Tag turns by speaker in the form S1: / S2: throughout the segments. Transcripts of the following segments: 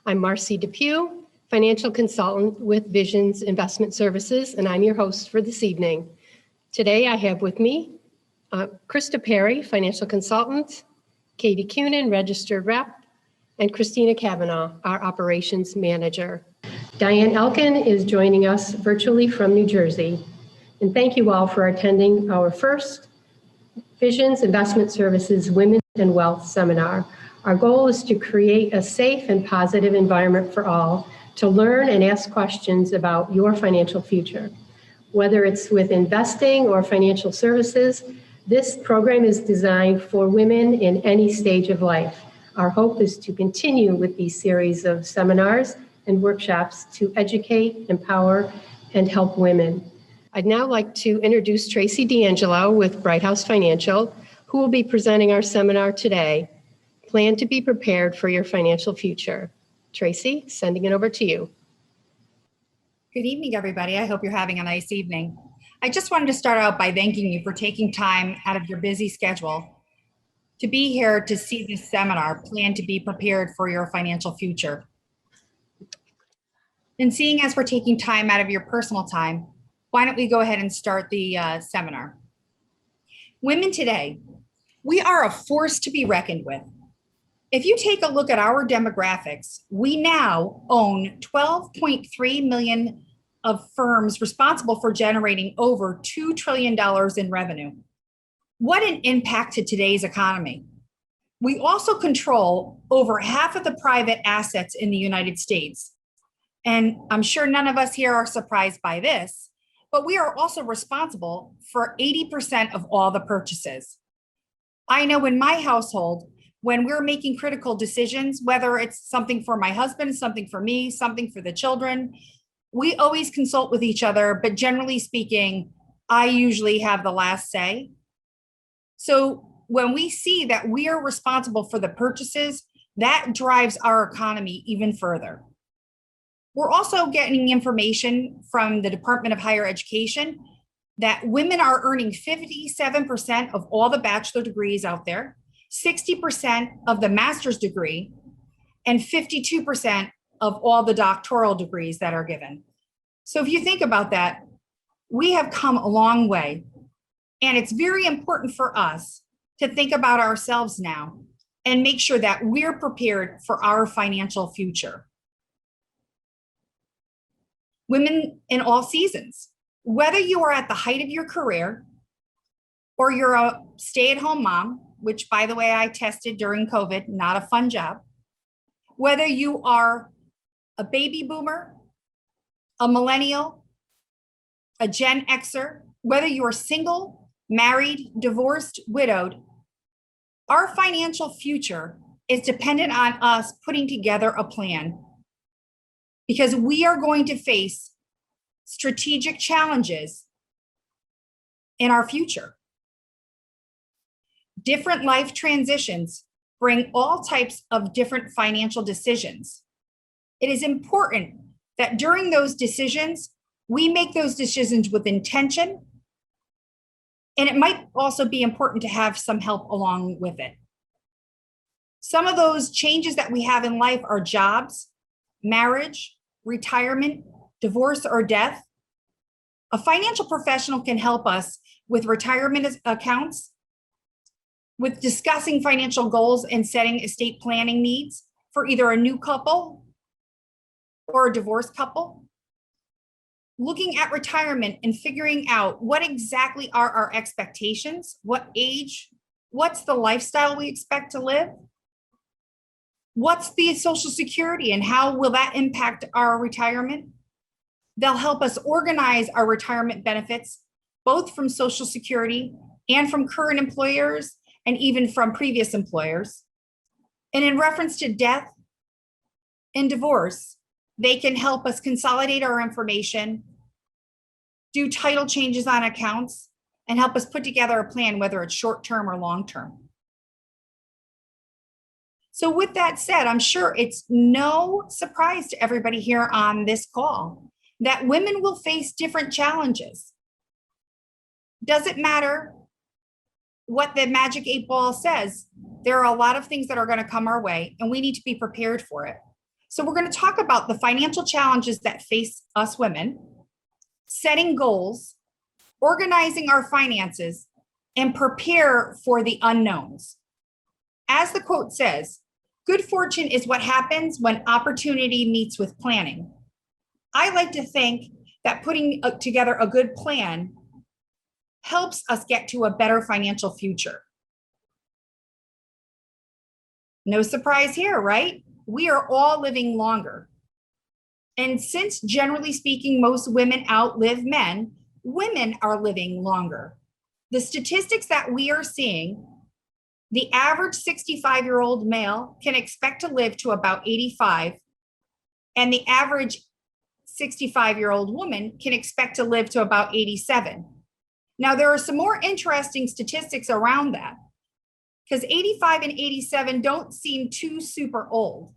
S1: I'm Marcy Depew, financial consultant with Visions Investment Services, and I'm your host for this evening. Today I have with me Krista Perry, financial consultant, Katie Cunin, registered rep, and Christina Kavanaugh, our operations manager. Diane Elkin is joining us virtually from New Jersey. And thank you all for attending our first Visions Investment Services Women and Wealth Seminar. Our goal is to create a safe and positive environment for all to learn and ask questions about your financial future. Whether it's with investing or financial services, this program is designed for women in any stage of life. Our hope is to continue with these series of seminars and workshops to educate, empower, and help women. I'd now like to introduce Tracy D'Angelo with Bright House Financial, who will be presenting our seminar today. Plan to be prepared for your financial future. Tracy, sending it over to you.
S2: Good evening, everybody. I hope you're having a nice evening. I just wanted to start out by thanking you for taking time out of your busy schedule to be here to see this seminar, Plan to be prepared for your financial future. And seeing as we're taking time out of your personal time, why don't we go ahead and start the seminar. Women today, we are a force to be reckoned with. If you take a look at our demographics, we now own 12.3 million of firms responsible for generating over $2 trillion in revenue. What an impact to today's economy. We also control over half of the private assets in the United States. And I'm sure none of us here are surprised by this, but we are also responsible for 80% of all the purchases. I know in my household, when we're making critical decisions, whether it's something for my husband, something for me, something for the children, we always consult with each other, but generally speaking, I usually have the last say. So when we see that we are responsible for the purchases, that drives our economy even further. We're also getting information from the Department of Higher Education that women are earning 57% of all the bachelor degrees out there, 60% of the master's degree, and 52% of all the doctoral degrees that are given. So if you think about that, we have come a long way. And it's very important for us to think about ourselves now and make sure that we're prepared for our financial future. Women in all seasons, whether you are at the height of your career or you're a stay-at-home mom, which by the way, I tested during COVID, not a fun job, whether you are a baby boomer, a millennial, a Gen Xer, whether you are single, married, divorced, widowed, our financial future is dependent on us putting together a plan because we are going to face strategic challenges in our future. Different life transitions bring all types of different financial decisions. It is important that during those decisions, we make those decisions with intention. And it might also be important to have some help along with it. Some of those changes that we have in life are jobs, marriage, retirement, divorce, or death. A financial professional can help us with retirement accounts, with discussing financial goals and setting estate planning needs for either a new couple or a divorced couple. Looking at retirement and figuring out what exactly are our expectations, what age, what's the lifestyle we expect to live, what's the Social Security and how will that impact our retirement. They'll help us organize our retirement benefits, both from Social Security and from current employers and even from previous employers. And in reference to death and divorce, they can help us consolidate our information, do title changes on accounts, and help us put together a plan, whether it's short-term or long-term. So with that said, I'm sure it's no surprise to everybody here on this call that women will face different challenges. Doesn't matter what the magic 8 ball says, there are a lot of things that are going to come our way and we need to be prepared for it. So we're going to talk about the financial challenges that face us women, setting goals, organizing our finances, and prepare for the unknowns. As the quote says, good fortune is what happens when opportunity meets with planning. I like to think that putting together a good plan helps us get to a better financial future. No surprise here, right? We are all living longer. And since generally speaking, most women outlive men, women are living longer. The statistics that we are seeing, the average 65-year-old male can expect to live to about 85, and the average 65-year-old woman can expect to live to about 87. Now, there are some more interesting statistics around that, because 85 and 87 don't seem too super old.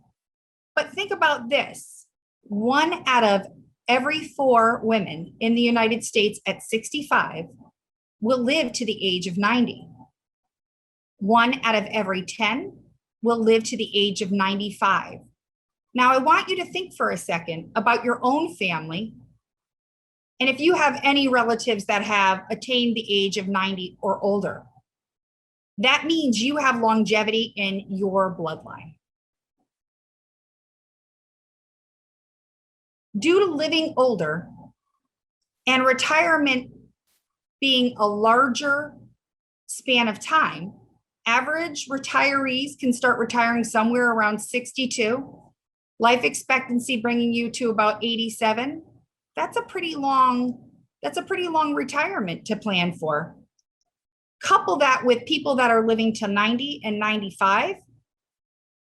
S2: But think about this. 1 out of every 4 women in the United States at 65 will live to the age of 90. 1 out of every 10 will live to the age of 95. Now, I want you to think for a second about your own family. And if you have any relatives that have attained the age of 90 or older, that means you have longevity in your bloodline. Due to living older and retirement being a larger span of time, average retirees can start retiring somewhere around 62. Life expectancy bringing you to about 87. That's a pretty long retirement to plan for. Couple that with people that are living to 90 and 95,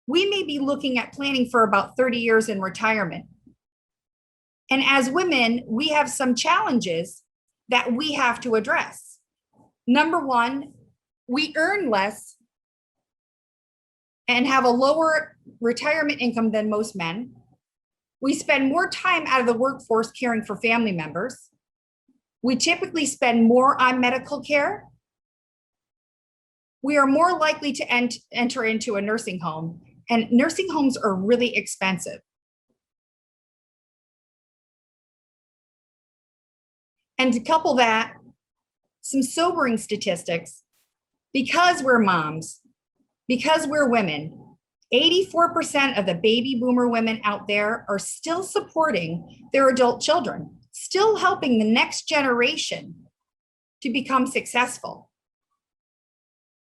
S2: we may be looking at planning for about 30 years in retirement. And as women, we have some challenges that we have to address. Number one, we earn less and have a lower retirement income than most men. We spend more time out of the workforce caring for family members. We typically spend more on medical care. We are more likely to enter into a nursing home, and nursing homes are really expensive. And to couple that, some sobering statistics, because we're moms, because we're women, 84% of the baby boomer women out there are still supporting their adult children, still helping the next generation to become successful.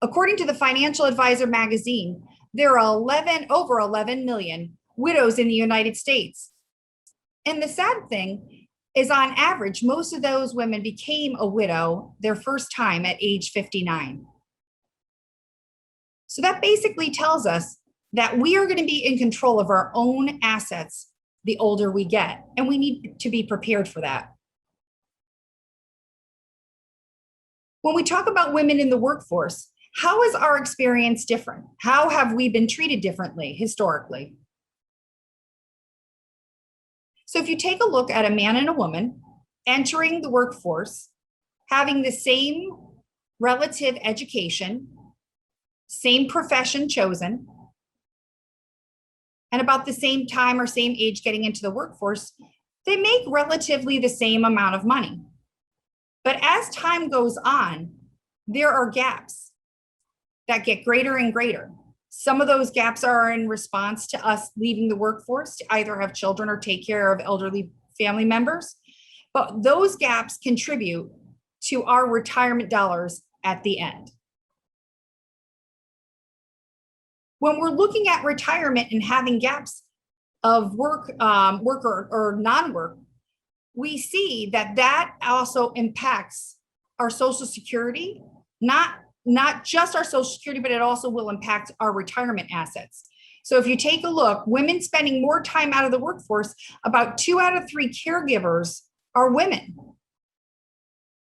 S2: According to the Financial Advisor magazine, there are over 11 million widows in the United States. And the sad thing is, on average, most of those women became a widow their first time at age 59. So that basically tells us that we are going to be in control of our own assets the older we get, and we need to be prepared for that. When we talk about women in the workforce, how is our experience different? How have we been treated differently historically? So if you take a look at a man and a woman entering the workforce, having the same relative education, same profession chosen, and about the same time or same age getting into the workforce, they make relatively the same amount of money. But as time goes on, there are gaps that get greater and greater. Some of those gaps are in response to us leaving the workforce to either have children or take care of elderly family members. But those gaps contribute to our retirement dollars at the end. When we're looking at retirement and having gaps of work or non-work, we see that also impacts our Social Security, not just our Social Security, but it also will impact our retirement assets. So if you take a look, women spending more time out of the workforce, about 2 out of 3 caregivers are women.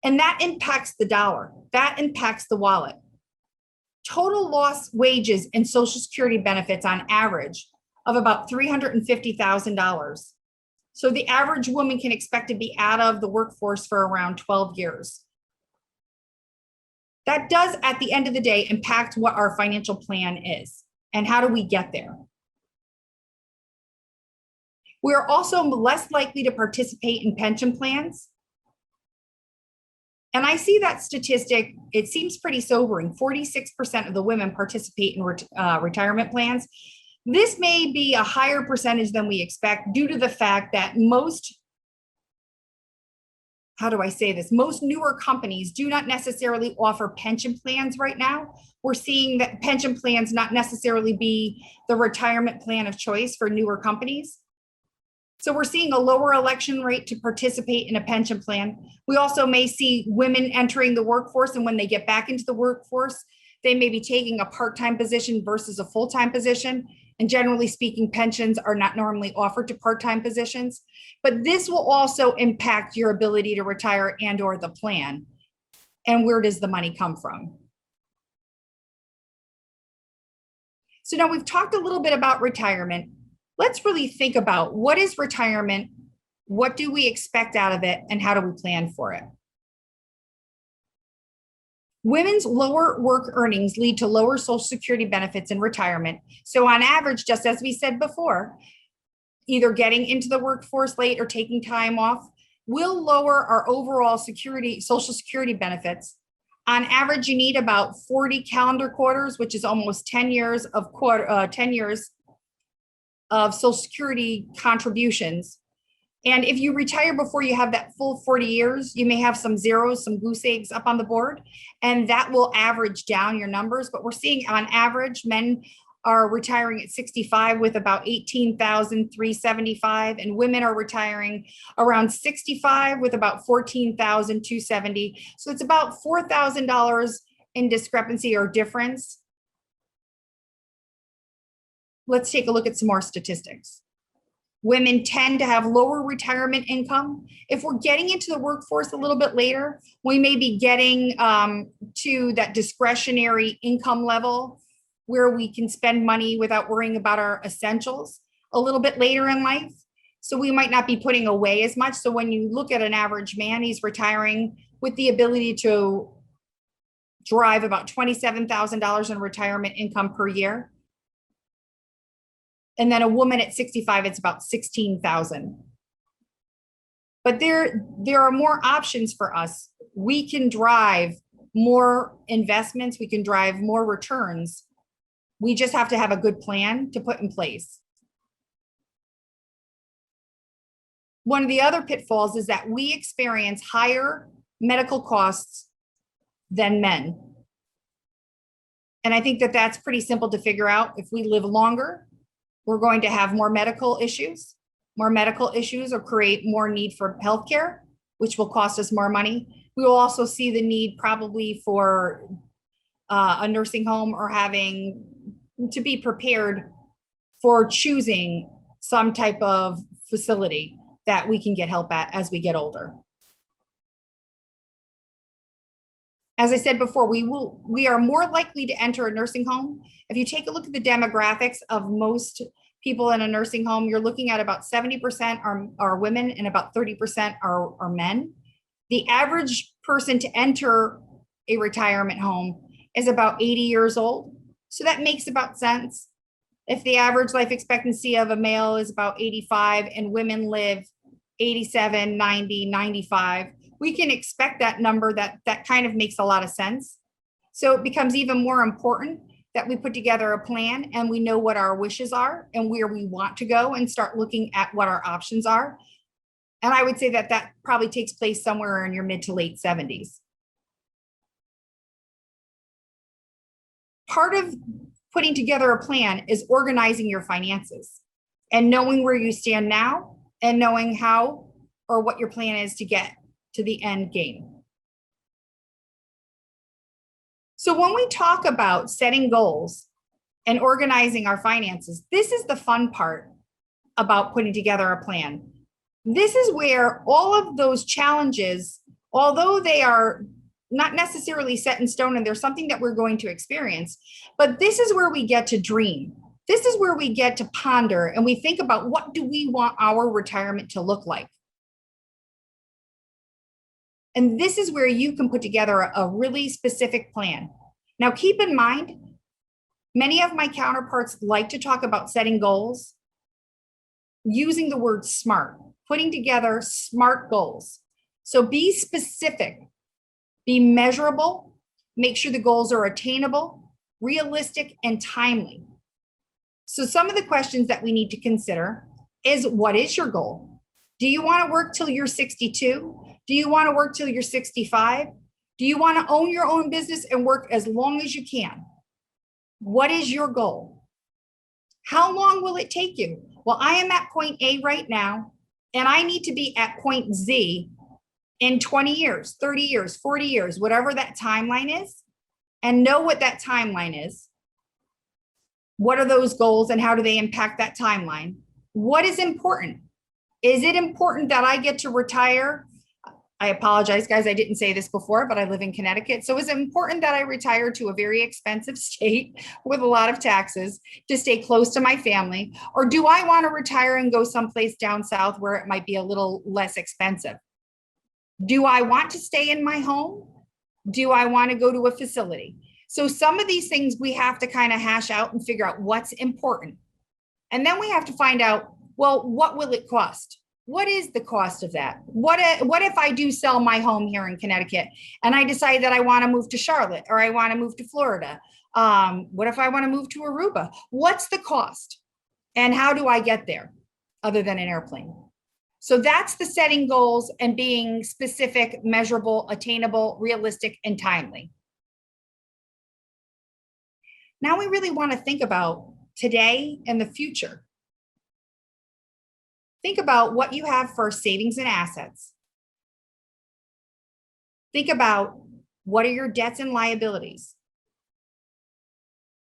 S2: And that impacts the dollar, that impacts the wallet. Total lost wages and Social Security benefits on average of about $350,000. So the average woman can expect to be out of the workforce for around 12 years. That does, at the end of the day, impact what our financial plan is and how do we get there. We're also less likely to participate in pension plans. And I see that statistic, it seems pretty sobering. 46% of the women participate in retirement plans. This may be a higher percentage than we expect due to the fact that most newer companies do not necessarily offer pension plans right now. We're seeing that pension plans not necessarily be the retirement plan of choice for newer companies. So we're seeing a lower election rate to participate in a pension plan. We also may see women entering the workforce, and when they get back into the workforce, they may be taking a part-time position versus a full-time position. And generally speaking, pensions are not normally offered to part-time positions. But this will also impact your ability to retire and or the plan. And where does the money come from? So now we've talked a little bit about retirement. Let's really think about what is retirement, what do we expect out of it, and how do we plan for it? Women's lower work earnings lead to lower Social Security benefits in retirement. So on average, just as we said before, either getting into the workforce late or taking time off will lower our overall Social Security benefits. On average, you need about 40 calendar quarters, which is almost 10 years of Social Security contributions. And if you retire before you have that full 40 years, you may have some zeros, some goose eggs up on the board, and that will average down your numbers. But we're seeing on average, men are retiring at 65 with about 18,375, and women are retiring around 65 with about 14,270. So it's about $4,000 in discrepancy or difference. Let's take a look at some more statistics. Women tend to have lower retirement income. If we're getting into the workforce a little bit later, we may be getting to that discretionary income level where we can spend money without worrying about our essentials a little bit later in life. So we might not be putting away as much. So when you look at an average man, he's retiring with the ability to drive about $27,000 in retirement income per year. And then a woman at 65, it's about 16,000. But there are more options for us. We can drive more investments. We can drive more returns. We just have to have a good plan to put in place. One of the other pitfalls is that we experience higher medical costs than men. And I think that that's pretty simple to figure out. If we live longer, we're going to have more medical issues. More medical issues will create more need for healthcare, which will cost us more money. We will also see the need probably for a nursing home or having to be prepared for choosing some type of facility that we can get help at as we get older. As I said before, we are more likely to enter a nursing home. If you take a look at the demographics of most people in a nursing home, you're looking at about 70% are women and about 30% are men. The average person to enter a retirement home is about 80 years old. So that makes about sense. If the average life expectancy of a male is about 85 and women live 87, 90, 95, we can expect that number. That kind of makes a lot of sense. So it becomes even more important that we put together a plan and we know what our wishes are and where we want to go and start looking at what our options are. And I would say that that probably takes place somewhere in your mid to late 70s. Part of putting together a plan is organizing your finances and knowing where you stand now and knowing how or what your plan is to get to the end game. So when we talk about setting goals and organizing our finances, this is the fun part about putting together a plan. This is where all of those challenges, although they are not necessarily set in stone and there's something that we're going to experience, but this is where we get to dream. This is where we get to ponder and we think about what do we want our retirement to look like. And this is where you can put together a really specific plan. Now, keep in mind, many of my counterparts like to talk about setting goals, using the word SMART, putting together SMART goals. So be specific, be measurable, make sure the goals are attainable, realistic, and timely. So some of the questions that we need to consider is, what is your goal? Do you want to work till you're 62? Do you want to work till you're 65? Do you want to own your own business and work as long as you can? What is your goal? How long will it take you? Well, I am at point A right now, and I need to be at point Z in 20 years, 30 years, 40 years, whatever that timeline is, and know what that timeline is. What are those goals and how do they impact that timeline? What is important? Is it important that I get to retire? I apologize, guys, I didn't say this before, but I live in Connecticut. So is it important that I retire to a very expensive state with a lot of taxes to stay close to my family? Or do I want to retire and go someplace down south where it might be a little less expensive? Do I want to stay in my home? Do I want to go to a facility? So some of these things we have to kind of hash out and figure out what's important. And then we have to find out, well, what will it cost? What is the cost of that? What if I do sell my home here in Connecticut and I decide that I want to move to Charlotte or I want to move to Florida? What if I want to move to Aruba? What's the cost? And how do I get there other than an airplane? So that's the setting goals and being specific, measurable, attainable, realistic, and timely. Now we really want to think about today and the future. Think about what you have for savings and assets. Think about, what are your debts and liabilities?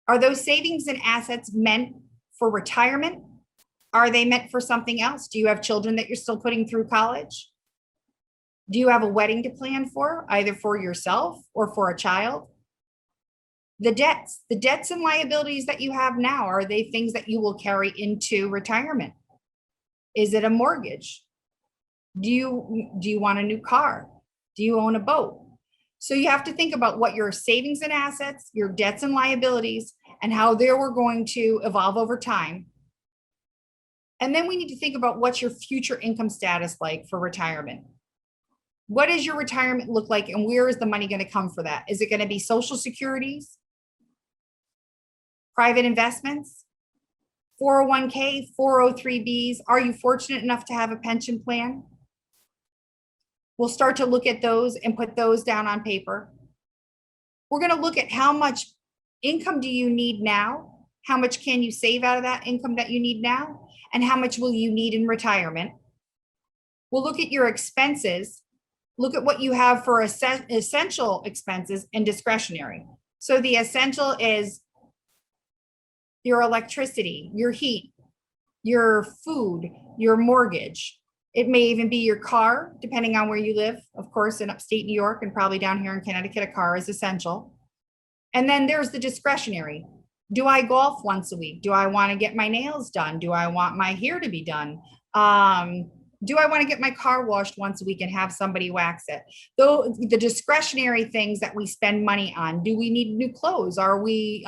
S2: Are those savings and assets meant for retirement? Are they meant for something else? Do you have children that you're still putting through college? Do you have a wedding to plan for, either for yourself or for a child? The debts and liabilities that you have now, are they things that you will carry into retirement? Is it a mortgage? Do you want a new car? Do you own a boat? So you have to think about what your savings and assets, your debts and liabilities, and how they were going to evolve over time. And then we need to think about, what's your future income status like for retirement? What does your retirement look like, and where is the money going to come for that? Is it going to be Social Securities, private investments, 401k, 403bs? Are you fortunate enough to have a pension plan? We'll start to look at those and put those down on paper. We're going to look at, how much income do you need now? How much can you save out of that income that you need now? And how much will you need in retirement? We'll look at your expenses. Look at what you have for essential expenses and discretionary. So the essential is your electricity, your heat, your food, your mortgage. It may even be your car, depending on where you live. Of course, in upstate New York and probably down here in Connecticut, a car is essential. And then there's the discretionary. Do I golf once a week? Do I want to get my nails done? Do I want my hair to be done? Do I want to get my car washed once a week and have somebody wax it? Though the discretionary things that we spend money on. Do we need new clothes? Are we,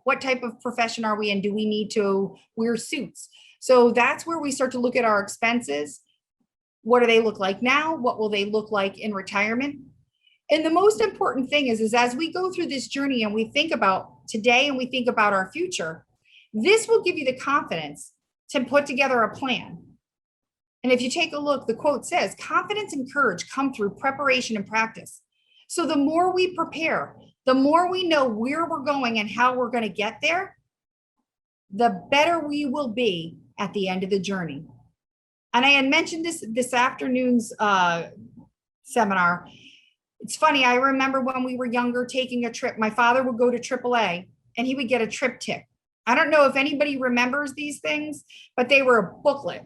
S2: what type of profession are we in? Do we need to wear suits? So that's where we start to look at our expenses. What do they look like now? What will they look like in retirement? And the most important thing is as we go through this journey and we think about today and we think about our future, this will give you the confidence to put together a plan. And if you take a look, the quote says, confidence and courage come through preparation and practice. So the more we prepare, the more we know where we're going and how we're going to get there, the better we will be at the end of the journey. And I had mentioned this afternoon's seminar. It's funny, I remember when we were younger taking a trip, my father would go to AAA and he would get a trip tip. I don't know if anybody remembers these things, but they were a booklet.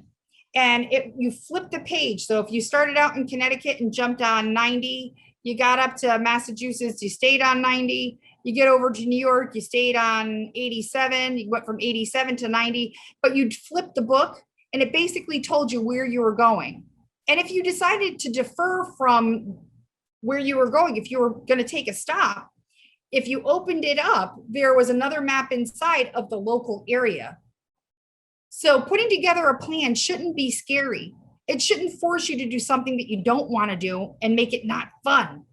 S2: And you flip the page. So if you started out in Connecticut and jumped on 90, you got up to Massachusetts, you stayed on 90, you get over to New York, you stayed on 87, you went from 87 to 90, but you'd flip the book and it basically told you where you were going. And if you decided to defer from where you were going, if you were going to take a stop, if you opened it up, there was another map inside of the local area. So putting together a plan shouldn't be scary. It shouldn't force you to do something that you don't want to do and make it not fun.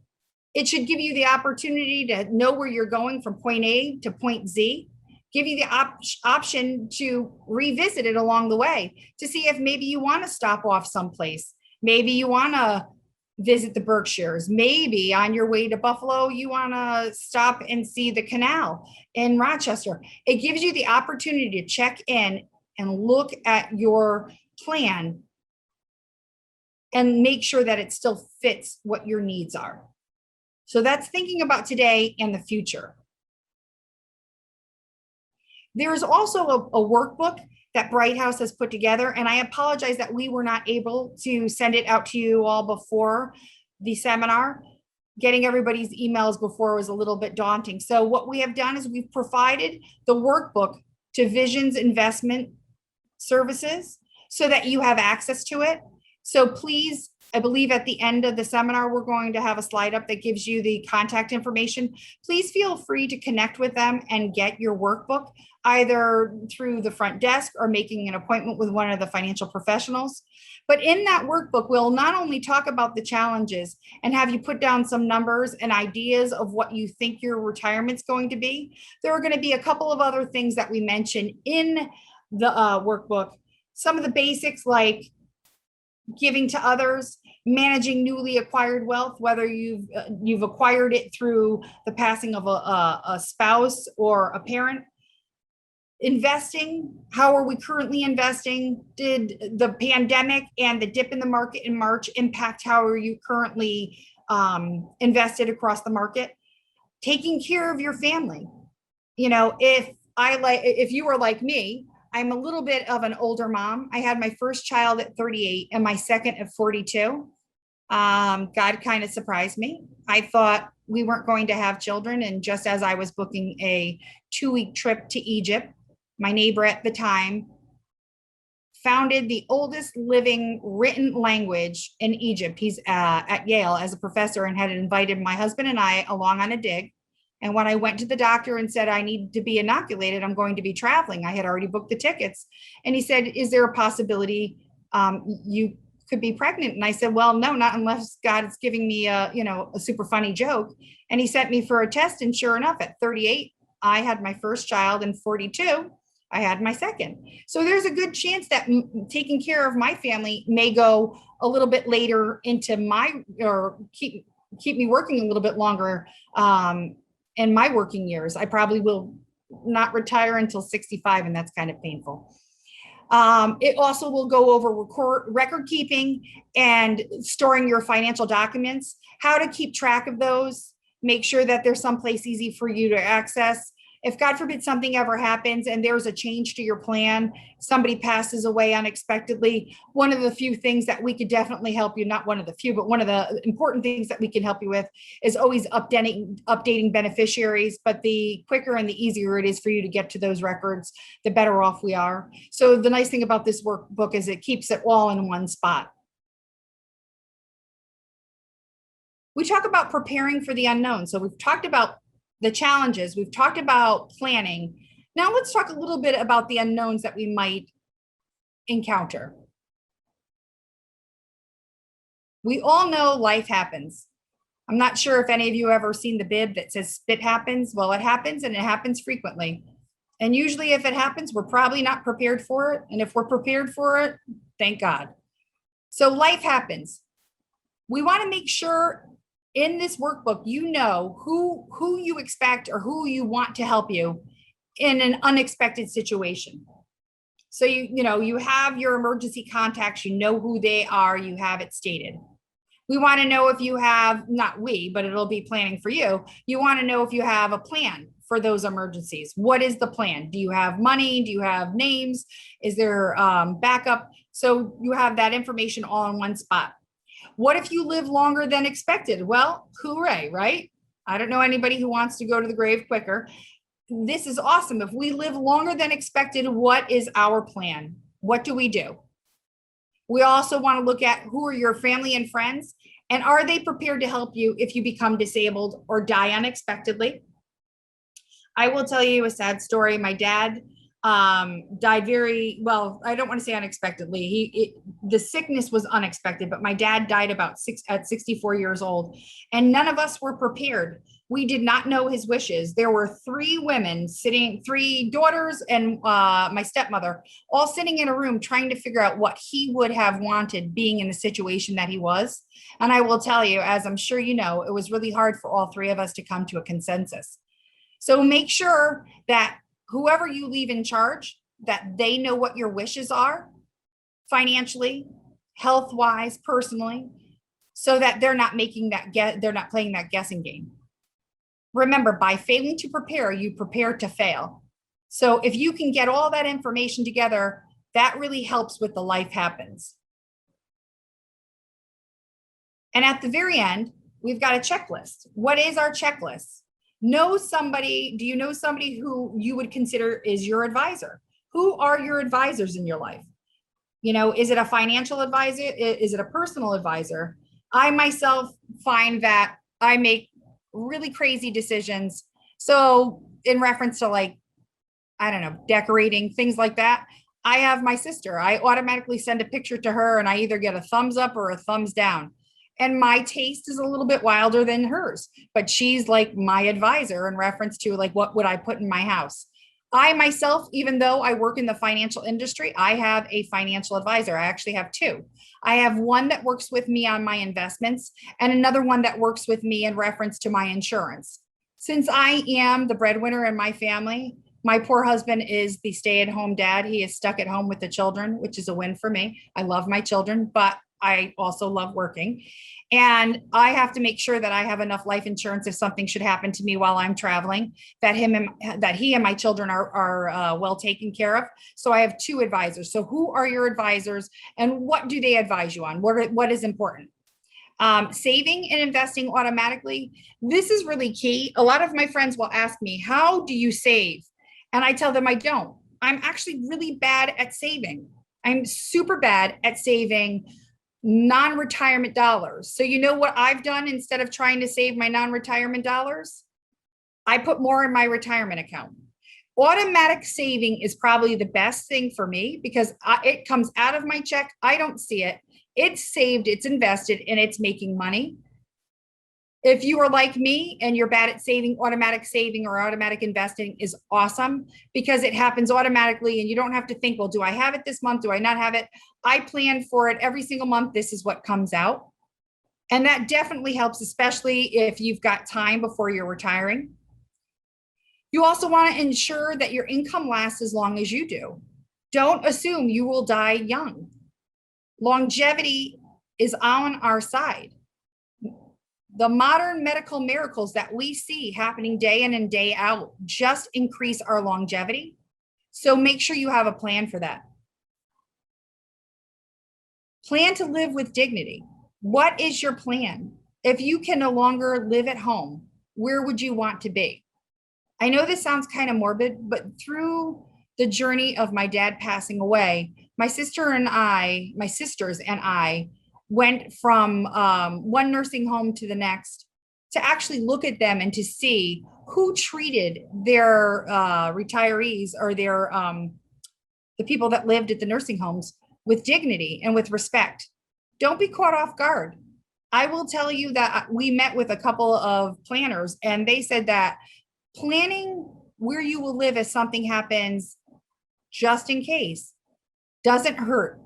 S2: It should give you the opportunity to know where you're going from point A to point Z, give you the option to revisit it along the way to see if maybe you want to stop off someplace. Maybe you want to visit the Berkshires. Maybe on your way to Buffalo, you want to stop and see the canal in Rochester. It gives you the opportunity to check in and look at your plan and make sure that it still fits what your needs are. So that's thinking about today and the future. There is also a workbook that Bright House has put together, and I apologize that we were not able to send it out to you all before the seminar. Getting everybody's emails before was a little bit daunting. So what we have done is we've provided the workbook to Visions Investment Services so that you have access to it. So please, I believe at the end of the seminar, we're going to have a slide up that gives you the contact information. Please feel free to connect with them and get your workbook either through the front desk or making an appointment with one of the financial professionals. But in that workbook, we'll not only talk about the challenges and have you put down some numbers and ideas of what you think your retirement's going to be. There are going to be a couple of other things that we mentioned in the workbook. Some of the basics like giving to others, managing newly acquired wealth, whether you've acquired it through the passing of a spouse or a parent. Investing, how are we currently investing? Did the pandemic and the dip in the market in March impact how are you currently invested across the market? Taking care of your family. You know, if you were like me, I'm a little bit of an older mom. I had my first child at 38 and my second at 42. God kind of surprised me. I thought we weren't going to have children. And just as I was booking a 2-week trip to Egypt, my neighbor at the time founded the oldest living written language in Egypt. He's at Yale as a professor and had invited my husband and I along on a dig. And when I went to the doctor and said, I need to be inoculated, I'm going to be traveling, I had already booked the tickets. And he said, is there a possibility you could be pregnant? And I said, well, no, not unless God is giving me a super funny joke. And he sent me for a test. And sure enough, at 38, I had my first child, and 42, I had my second. So there's a good chance that taking care of my family may go a little bit later into or keep me working a little bit longer in my working years. I probably will not retire until 65, and that's kind of painful. It also will go over record keeping and storing your financial documents, how to keep track of those, make sure that there's someplace easy for you to access. If God forbid something ever happens and there's a change to your plan, somebody passes away unexpectedly, one of the few things that we could definitely help you, not one of the few, but one of the important things that we can help you with is always updating beneficiaries. But the quicker and the easier it is for you to get to those records, the better off we are. So the nice thing about this workbook is it keeps it all in one spot. We talk about preparing for the unknown. So we've talked about the challenges, we've talked about planning. Now let's talk a little bit about the unknowns that we might encounter. We all know life happens. I'm not sure if any of you ever seen the bib that says spit happens. Well, it happens, and it happens frequently. And usually if it happens, we're probably not prepared for it. And if we're prepared for it, thank God. So life happens. We want to make sure in this workbook, you know who you expect or who you want to help you in an unexpected situation. So you have your emergency contacts, you know who they are, you have it stated. We want to know if you have, not we, but it'll be planning for you. You want to know if you have a plan for those emergencies. What is the plan? Do you have money? Do you have names? Is there backup? So you have that information all in one spot. What if you live longer than expected? Well, hooray, right? I don't know anybody who wants to go to the grave quicker. This is awesome. If we live longer than expected, what is our plan? What do we do? We also want to look at who are your family and friends, and are they prepared to help you if you become disabled or die unexpectedly? I will tell you a sad story. My dad died very well. I don't want to say unexpectedly. The sickness was unexpected, but my dad died at 64 years old, and none of us were prepared. We did not know his wishes. There were three women sitting, three daughters, and my stepmother, all sitting in a room trying to figure out what he would have wanted being in the situation that he was. And I will tell you, as I'm sure you know, it was really hard for all three of us to come to a consensus. So make sure that whoever you leave in charge, that they know what your wishes are financially, health-wise, personally, so that they're not playing that guessing game. Remember, by failing to prepare, you prepare to fail. So if you can get all that information together, that really helps with the life happens. And at the very end, we've got a checklist. What is our checklist? Do you know somebody who you would consider is your advisor? Who are your advisors in your life? Is it a financial advisor? Is it a personal advisor? I myself find that I make really crazy decisions. So in reference to decorating, things like that, I have my sister. I automatically send a picture to her and I either get a thumbs up or a thumbs down. And my taste is a little bit wilder than hers, but she's like my advisor in reference to what would I put in my house. I myself, even though I work in the financial industry, I have a financial advisor. I actually have two. I have one that works with me on my investments and another one that works with me in reference to my insurance. Since I am the breadwinner in my family, my poor husband is the stay-at-home dad. He is stuck at home with the children, which is a win for me. I love my children, but I also love working. And I have to make sure that I have enough life insurance if something should happen to me while I'm traveling, that he and my children are well taken care of. So I have two advisors. So who are your advisors and what do they advise you on? What is important? Saving and investing automatically. This is really key. A lot of my friends will ask me, how do you save? And I tell them I don't. I'm actually really bad at saving. I'm super bad at saving non-retirement dollars. So you know what I've done instead of trying to save my non-retirement dollars? I put more in my retirement account. Automatic saving is probably the best thing for me because it comes out of my check. I don't see it. It's saved, it's invested, and it's making money. If you are like me and you're bad at saving, automatic saving or automatic investing is awesome because it happens automatically and you don't have to think, well, do I have it this month? Do I not have it? I plan for it every single month. This is what comes out. And that definitely helps, especially if you've got time before you're retiring. You also want to ensure that your income lasts as long as you do. Don't assume you will die young. Longevity is on our side. The modern medical miracles that we see happening day in and day out just increase our longevity. So make sure you have a plan for that. Plan to live with dignity. What is your plan? If you can no longer live at home, where would you want to be? I know this sounds kind of morbid, but through the journey of my dad passing away, my sisters and I went from one nursing home to the next to actually look at them and to see who treated their retirees or the people that lived at the nursing homes with dignity and with respect. Don't be caught off guard. I will tell you that we met with a couple of planners and they said that planning where you will live if something happens just in case doesn't hurt.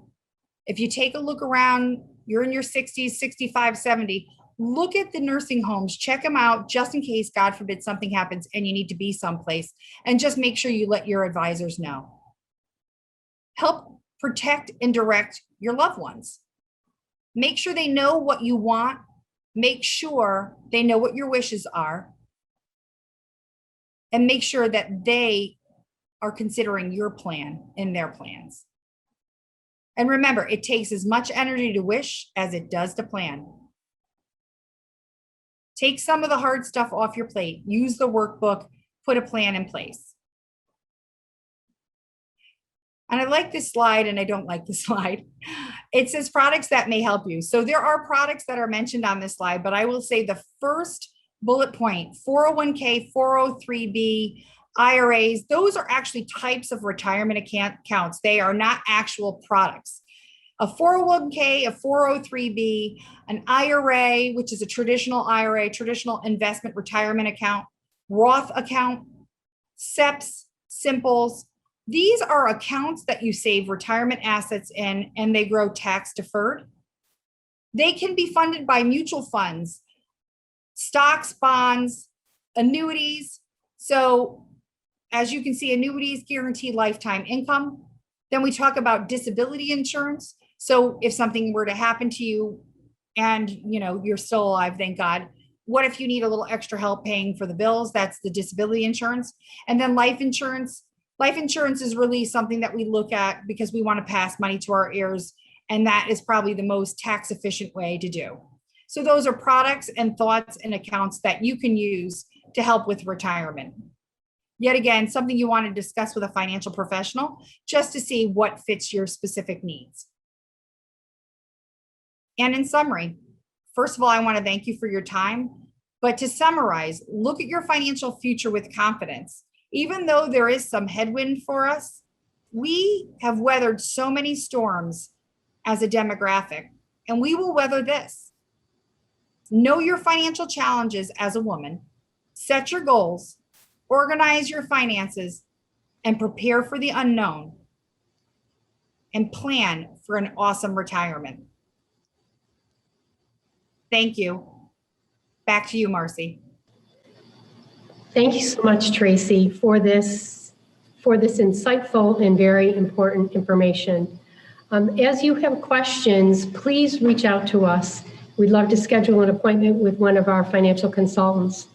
S2: If you take a look around, you're in your 60s, 65, 70, look at the nursing homes, check them out just in case, God forbid, something happens and you need to be someplace, and just make sure you let your advisors know. Help protect and direct your loved ones. Make sure they know what you want. Make sure they know what your wishes are. And make sure that they are considering your plan in their plans. And remember, it takes as much energy to wish as it does to plan. Take some of the hard stuff off your plate. Use the workbook, put a plan in place. And I like this slide and I don't like this slide. It says products that may help you. So there are products that are mentioned on this slide, but I will say the first bullet point, 401k, 403b, IRAs, those are actually types of retirement accounts. They are not actual products. A 401k, a 403b, an IRA, which is a traditional IRA, traditional investment retirement account, Roth account, SEPs, Simples. These are accounts that you save retirement assets in, and they grow tax deferred. They can be funded by mutual funds, stocks, bonds, annuities. So as you can see, annuities guarantee lifetime income. Then we talk about disability insurance. So if something were to happen to you and you're still alive, thank God, what if you need a little extra help paying for the bills? That's the disability insurance. And then life insurance. Life insurance is really something that we look at because we want to pass money to our heirs. And that is probably the most tax efficient way to do. So those are products and thoughts and accounts that you can use to help with retirement. Yet again, something you want to discuss with a financial professional just to see what fits your specific needs. And in summary, first of all, I want to thank you for your time. But to summarize, look at your financial future with confidence. Even though there is some headwind for us, we have weathered so many storms as a demographic, and we will weather this. Know your financial challenges as a woman, set your goals, organize your finances, and prepare for the unknown, and plan for an awesome retirement. Thank you. Back to you, Marcy.
S1: Thank you so much, Tracy, for this insightful and very important information. As you have questions, please reach out to us. We'd love to schedule an appointment with one of our financial consultants.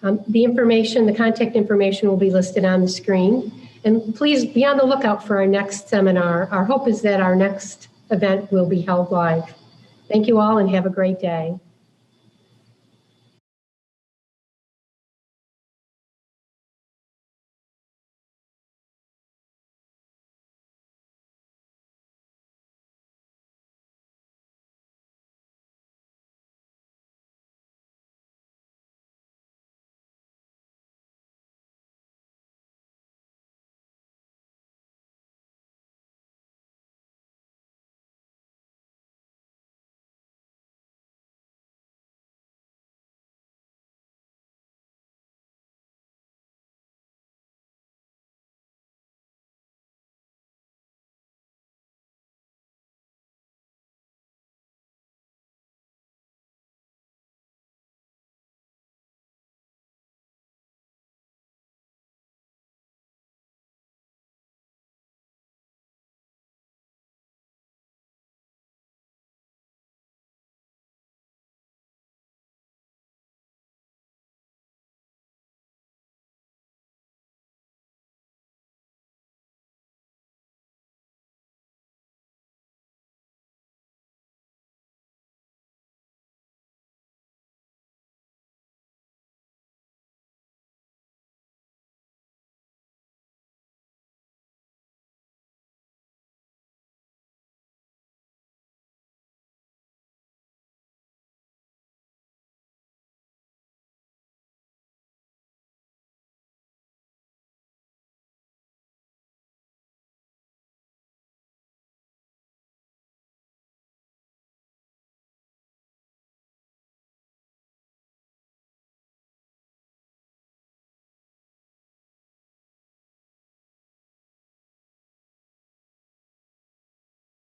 S1: The contact information will be listed on the screen. And please be on the lookout for our next seminar. Our hope is that our next event will be held live. Thank you all and have a great day.